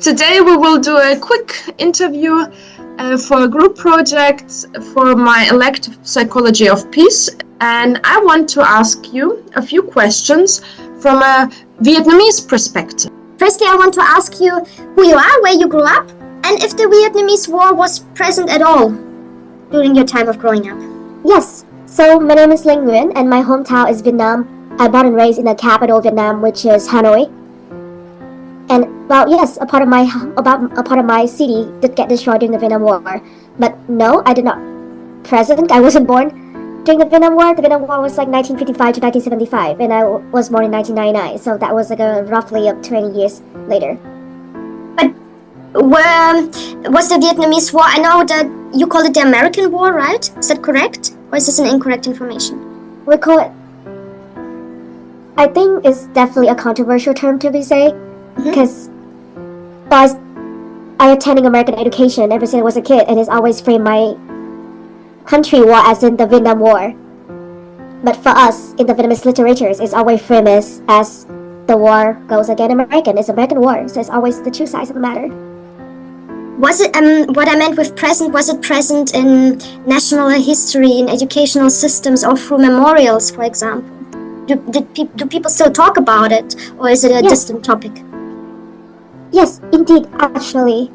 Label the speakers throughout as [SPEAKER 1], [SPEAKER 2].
[SPEAKER 1] Today we will do a quick interview for a group project for my elective Psychology of Peace, and I want to ask you a few questions from a Vietnamese perspective.
[SPEAKER 2] Firstly, I want to ask you who you are, where you grew up, and if the Vietnamese War was present at all during your time of growing up.
[SPEAKER 3] Yes, so my name is Linh Nguyen and my hometown is Vietnam. I'm born and raised in the capital of Vietnam, which is Hanoi. And well, yes, a part of my city did get destroyed during the Vietnam War. But no, I did not present. I wasn't born during the Vietnam War. The Vietnam War was like 1955 to 1975, and I was born in 1999. So that was like roughly 20 years later.
[SPEAKER 2] But was the Vietnamese War? I know that you call it the American War, right? Is that correct, or is this an incorrect information?
[SPEAKER 3] We call it. I think it's definitely a controversial term to be say. Because I attending American education ever since I was a kid, and it's always framed my country war as in the Vietnam War. But for us, in the Vietnamese literatures, it's always framed as the war goes against American. It's American war, so it's always the two sides of the matter.
[SPEAKER 2] Was it, what I meant with present, was it present in national history, in educational systems, or through memorials, for example? Do people still talk about it, or is it a distant topic?
[SPEAKER 3] Yes, indeed, actually.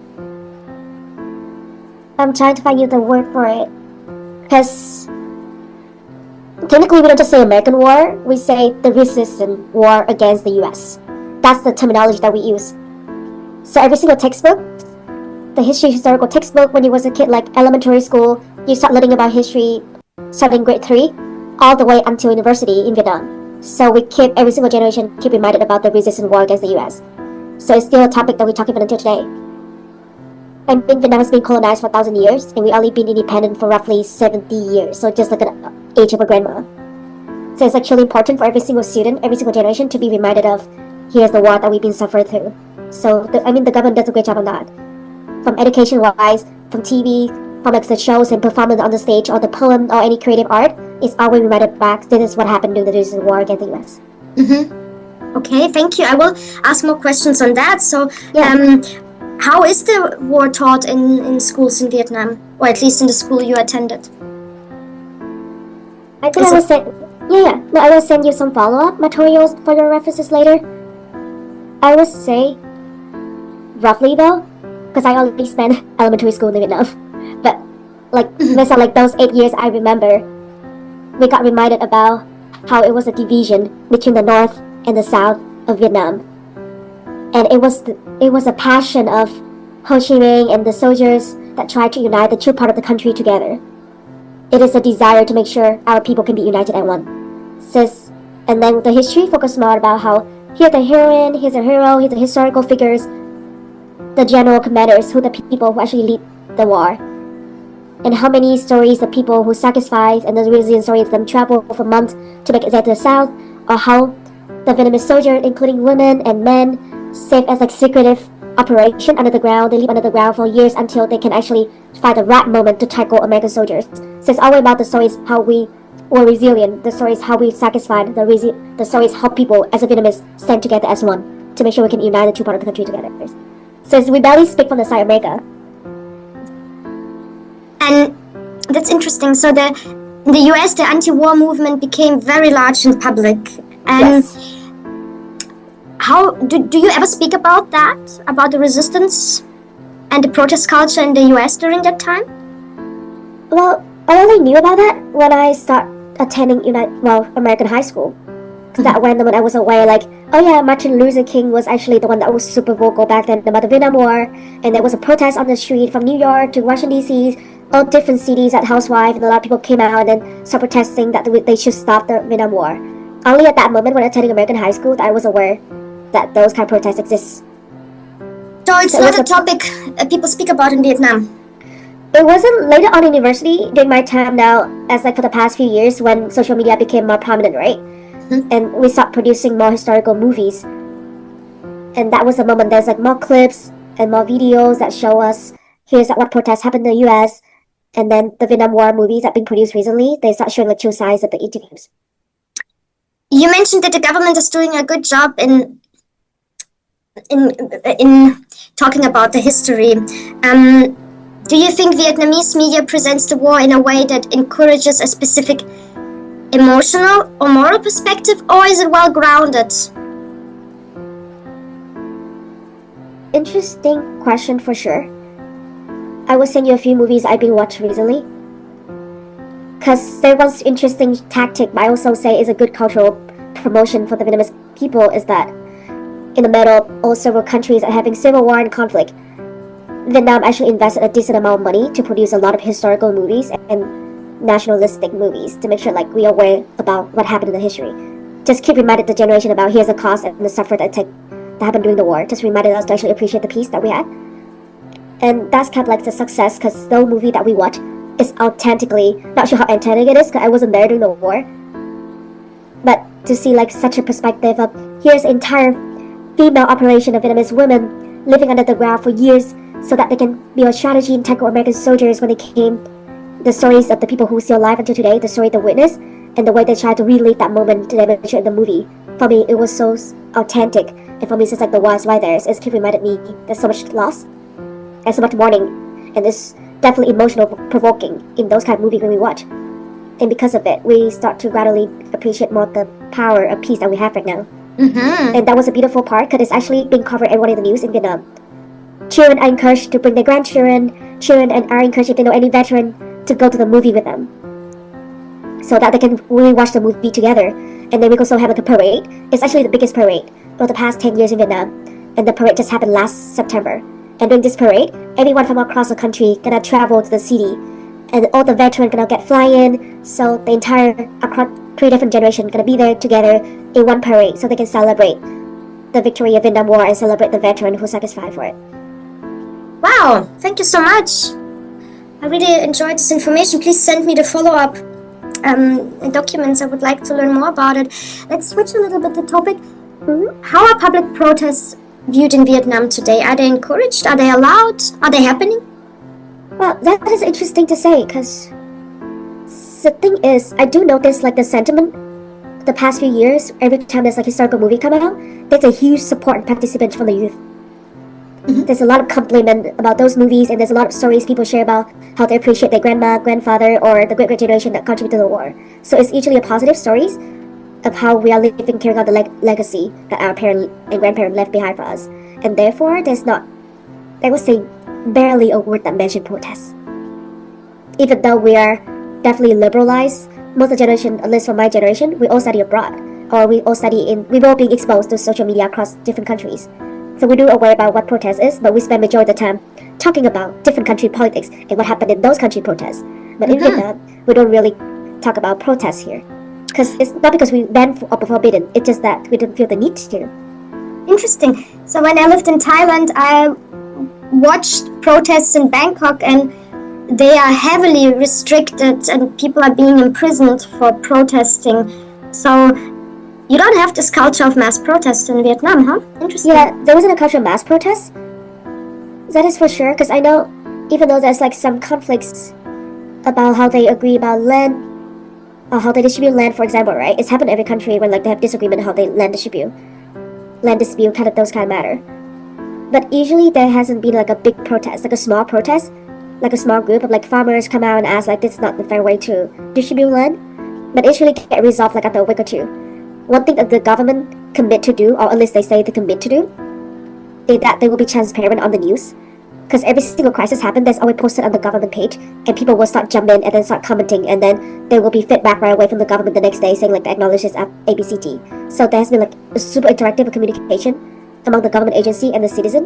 [SPEAKER 3] I'm trying to find you the word for it. Because technically we don't just say American war, we say the resistance war against the US. That's the terminology that we use. So every single textbook, the historical textbook when you was a kid, like elementary school, you start learning about history starting grade 3, all the way until university in Vietnam. So we keep, every single generation keep reminded about the resistance war against the US. So it's still a topic that we talk about until today. And Vietnam has been colonized for 1,000 years, and we only been independent for roughly 70 years, so just like an age of a grandma. So it's actually important for every single student, every single generation to be reminded of, here's the war that we've been suffering through. So, the government does a great job on that. From education-wise, from TV, from like the shows and performance on the stage, or the poem, or any creative art, it's always reminded back, this is what happened during the resistance war against the US.
[SPEAKER 2] Okay, thank you. I will ask more questions on that. So, how is the war taught in schools in Vietnam, or at least in the school you attended?
[SPEAKER 3] I think I will send you some follow-up materials for your references later. I would say, roughly though, because I only spent elementary school in Vietnam, but based on those 8 years I remember, we got reminded about how it was a division between the North and the South of Vietnam, and it was a passion of Ho Chi Minh and the soldiers that tried to unite the two parts of the country together. It is a desire to make sure our people can be united at one. And then the history focused more about how here's the heroine, here's the hero, here's the historical figures, the general commanders, who the people who actually lead the war, and how many stories the people who sacrificed and the reason stories of them travel for months to make it to the south, or how the Vietnamese soldiers, including women and men, serve as secretive operation under the ground. They live under the ground for years until they can actually find the right moment to tackle American soldiers. So it's all about the stories how we were resilient, the stories how we sacrificed, the stories how people as a Vietnamese stand together as one to make sure we can unite the two parts of the country together. So we barely speak from the side of America.
[SPEAKER 2] And that's interesting. So in the US, the anti-war movement became very large in public. And
[SPEAKER 3] yes.
[SPEAKER 2] How do you ever speak about that, about the resistance and the protest culture in the US during that time?
[SPEAKER 3] Well, I only knew about that when I started attending American high school. That when I was aware, Martin Luther King was actually the one that was super vocal back then about the Vietnam War, and there was a protest on the street from New York to Washington D.C., all different cities at Housewife, and a lot of people came out and started protesting that they should stop the Vietnam War. Only at that moment when attending American high school that I was aware that those kind of protests exist.
[SPEAKER 2] So it's not a topic people speak about in Vietnam?
[SPEAKER 3] It wasn't later on in university during my time now, as for the past few years when social media became more prominent, right? And we started producing more historical movies. And that was the moment there's more clips and more videos that show us here's what protests happened in the US. And then the Vietnam War movies that have been produced recently, they start showing the two sides of the interviews.
[SPEAKER 2] You mentioned that the government is doing a good job in in talking about the history. Do you think Vietnamese media presents the war in a way that encourages a specific emotional or moral perspective, or is it well grounded?
[SPEAKER 3] Interesting question for sure. I will send you a few movies I've been watching recently. Because there was interesting tactic, but I also say is a good cultural promotion for the Vietnamese people is that in the middle of several countries are having civil war and conflict, Vietnam actually invested a decent amount of money to produce a lot of historical movies and nationalistic movies to make sure like we are aware about what happened in the history. Just keep reminding the generation about here's the cost and the suffering that happened during the war. Just reminded us to actually appreciate the peace that we had. And that's kind of like the success because the movie that we watch is authentically, not sure how authentic it is because I wasn't there during the war, but to see like such a perspective of here's an entire female operation of Vietnamese women living under the ground for years so that they can build strategy and tackle American soldiers when they came. The stories of the people who are still alive until today, the story they witnessed, and the way they tried to relive that moment to demonstrate in the movie. For me, it was so authentic, and for me, it's like the war is right there. It's reminded me there's so much loss and so much mourning, and it's definitely emotional provoking in those kind of movies when we watch. And because of it, we start to gradually appreciate more the power of peace that we have right now.
[SPEAKER 2] Mm-hmm.
[SPEAKER 3] And that was a beautiful part because it's actually being covered everyone in the news in Vietnam. Children are encouraged to bring their grandchildren. Children are encouraged if they know any veteran to go to the movie with them, so that they can really watch the movie together. And then we also have like a parade. It's actually the biggest parade for the past 10 years in Vietnam, and the parade just happened last September. And during this parade, everyone from across the country gonna travel to the city, and all the veterans gonna get fly in. So the entire across 3 different generations gonna be there together in one parade, so they can celebrate the victory of Vietnam War and celebrate the veteran who sacrificed for it.
[SPEAKER 2] Wow, thank you so much. I really enjoyed this information. Please send me the follow-up documents. I would like to learn more about it. Let's switch a little bit the topic. How are public protests viewed in Vietnam today? Are they encouraged? Are they allowed? Are they happening?
[SPEAKER 3] Well, that is interesting to say because the thing is, I do notice like the sentiment the past few years, every time there's like historical movie come out, there's a huge support and participation from the youth.
[SPEAKER 2] Mm-hmm.
[SPEAKER 3] There's a lot of compliment about those movies, and there's a lot of stories people share about how they appreciate their grandma, grandfather, or the great generation that contributed to the war. So it's usually a positive stories of how we are living, carrying out the legacy that our parent and grandparents left behind for us. And therefore, there's not, I would say, barely a word that mentioned protests. Even though we are definitely liberalized, most of the generation, at least from my generation, we all study abroad, or we've all been exposed to social media across different countries. So we do aware about what protest is, but we spend majority of the time talking about different country politics and what happened in those country protests. But in Vietnam, we don't really talk about protests here. Because it's not because we banned or forbidden, it's just that we don't feel the need to.
[SPEAKER 2] Interesting. So when I lived in Thailand, I watched protests in Bangkok, and they are heavily restricted and people are being imprisoned for protesting. So you don't have this culture of mass protest in Vietnam, huh? Interesting.
[SPEAKER 3] Yeah, there wasn't a culture of mass protest. That is for sure, because I know even though there's like some conflicts about how they agree about land, or how they distribute land, for example, right? It's happened in every country when like they have disagreement how they land dispute, kind of those kind of matter. But usually there hasn't been like a big protest, like a small protest, like a small group of like farmers come out and ask like this is not the fair way to distribute land. But it usually get resolved like after a week or two. One thing that the government commit to do, or at least they say they commit to do, is that they will be transparent on the news. Because every single crisis happens, that's always posted on the government page, and people will start jumping and then start commenting, and then there will be feedback right away from the government the next day saying like they acknowledge this ABCD. So there has been like a super interactive communication among the government agency and the citizen.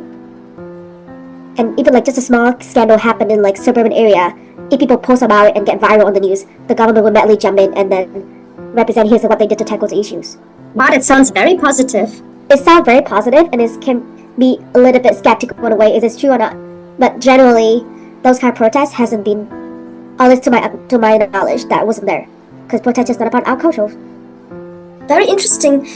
[SPEAKER 3] And even like just a small scandal happened in like suburban area, if people post about it and get viral on the news, the government will immediately jump in and then represent here's what they did to tackle the issues.
[SPEAKER 2] Wow, that sounds very positive.
[SPEAKER 3] It sounds very positive, and it can be a little bit skeptical in a way, is it true or not? But generally, those kind of protests hasn't been, at least to my knowledge, that wasn't there, because protest is not about our culture.
[SPEAKER 2] Very interesting.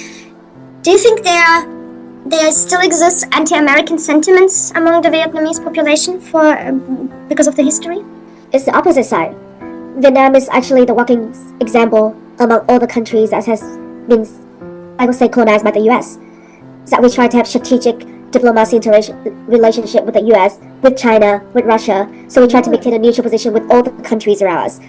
[SPEAKER 2] Do you think there still exists anti-American sentiments among the Vietnamese population because of the history?
[SPEAKER 3] It's the opposite side. Vietnam is actually the walking example among all the countries that has been, I would say, colonized by the US. So we try to have strategic diplomacy relationship with the US, with China, with Russia. So we try to maintain a neutral position with all the countries around us.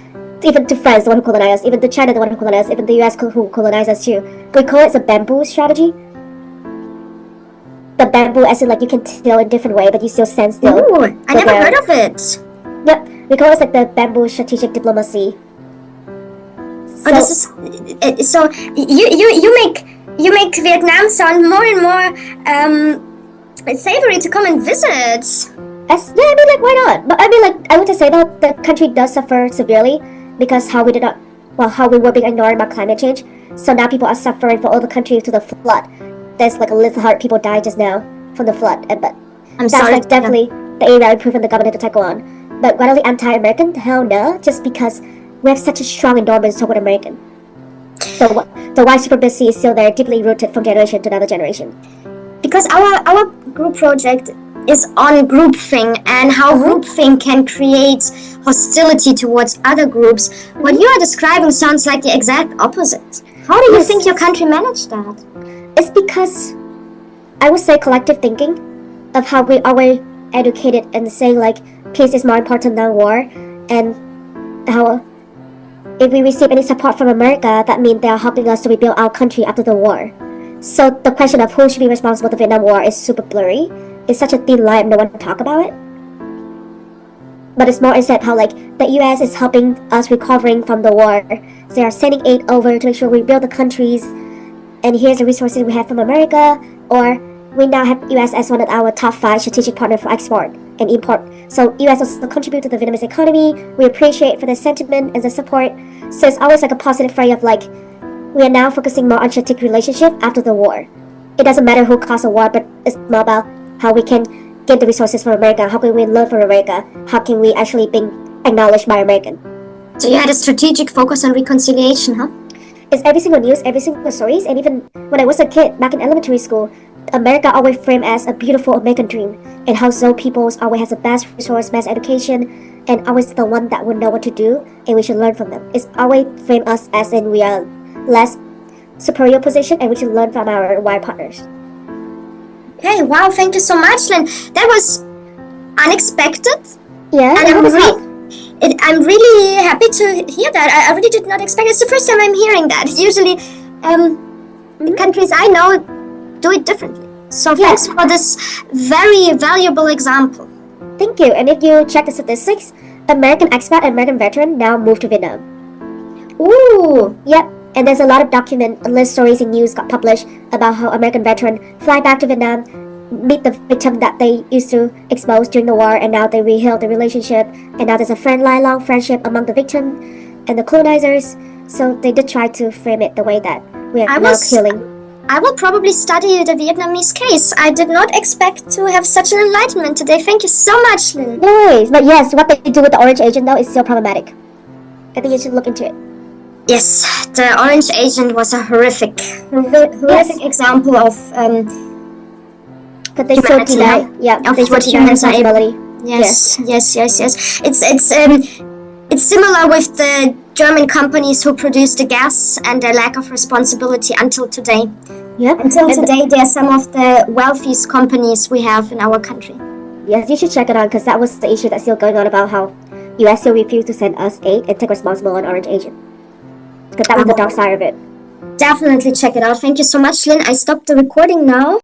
[SPEAKER 3] Even to France, the one who colonized us, even to China, the one who colonized us, even the US who colonized us too. We call it the bamboo strategy. The bamboo, as in like you can tell in different way, but you still stand still.
[SPEAKER 2] Ooh, I never heard of it.
[SPEAKER 3] Yep, we call it like the bamboo strategic diplomacy.
[SPEAKER 2] Oh, this is so. You make Vietnam sound more and more savory to come and visit.
[SPEAKER 3] Yeah, I mean, like, why not? But I mean, like, I would just say that the country does suffer severely because how we were being ignored about climate change. So now people are suffering for all the country to the flood. There's like a little heart people died just now from the flood, but
[SPEAKER 2] I'm
[SPEAKER 3] that's
[SPEAKER 2] sorry.
[SPEAKER 3] like definitely the area I'm proving the government to tackle on. But whether anti-American, hell no, just because we have such a strong endowment toward American. The white supremacy is still there, deeply rooted from generation to another generation.
[SPEAKER 2] Because our group project is on groupthink and how groupthink can create hostility towards other groups. What you are describing sounds like the exact opposite. How do you think your country managed that?
[SPEAKER 3] It's because I would say collective thinking of how we are educated and saying like peace is more important than war, and how if we receive any support from America, that means they are helping us to rebuild our country after the war. So the question of who should be responsible for the Vietnam War is super blurry. It's such a thin line, no one talk about it. But it's more instead how like the US is helping us recovering from the war. They are sending aid over to make sure we build the countries, and here's the resources we have from America, or we now have US as one of our top 5 strategic partners for export and import. So US also contribute to the Vietnamese economy. We appreciate for the sentiment and the support. So it's always like a positive phrase of like, we are now focusing more on strategic relationship after the war. It doesn't matter who caused the war, but it's more about how we can get the resources from America. How can we learn from America? How can we actually be acknowledged by American?
[SPEAKER 2] So you had a strategic focus on reconciliation, huh?
[SPEAKER 3] It's every single news, every single stories, and even when I was a kid back in elementary school, America always framed as a beautiful American dream, and how so peoples always has the best resource, best education, and always the one that would know what to do, and we should learn from them. It's always framed us as in we are less superior position, and we should learn from our white partners.
[SPEAKER 2] Okay, wow, thank you so much, Lynn. That was unexpected.
[SPEAKER 3] Yeah,
[SPEAKER 2] and I'm really happy to hear that. I really did not expect it. It's the first time I'm hearing that. Usually, the countries I know do it differently. So thanks for this very valuable example.
[SPEAKER 3] Thank you. And if you check the statistics, American expat and American veteran now move to Vietnam.
[SPEAKER 2] Ooh.
[SPEAKER 3] Yep. And there's a lot of list stories and news got published about how American veteran fly back to Vietnam, meet the victim that they used to expose during the war, and now they reheal the relationship, and now there's a lifelong friendship among the victim and the colonizers. So they did try to frame it the way that we are now healing.
[SPEAKER 2] I will probably study the Vietnamese case. I did not expect to have such an enlightenment today. Thank you so much, Lynn.
[SPEAKER 3] No worries. But yes, what they do with the orange agent though is still problematic. I think you should look into it.
[SPEAKER 2] Yes, the orange agent was a horrific example of
[SPEAKER 3] but they still deny, they still deny responsibility.
[SPEAKER 2] Yes. It's similar with the German companies who produce the gas and their lack of responsibility until today.
[SPEAKER 3] Yep.
[SPEAKER 2] Until today, they are some of the wealthiest companies we have in our country.
[SPEAKER 3] Yes, you should check it out because that was the issue that's still going on about how US still refused to send us aid and take responsible on orange agent. Because that was the dark side of it.
[SPEAKER 2] Definitely check it out. Thank you so much, Lynn. I stopped the recording now.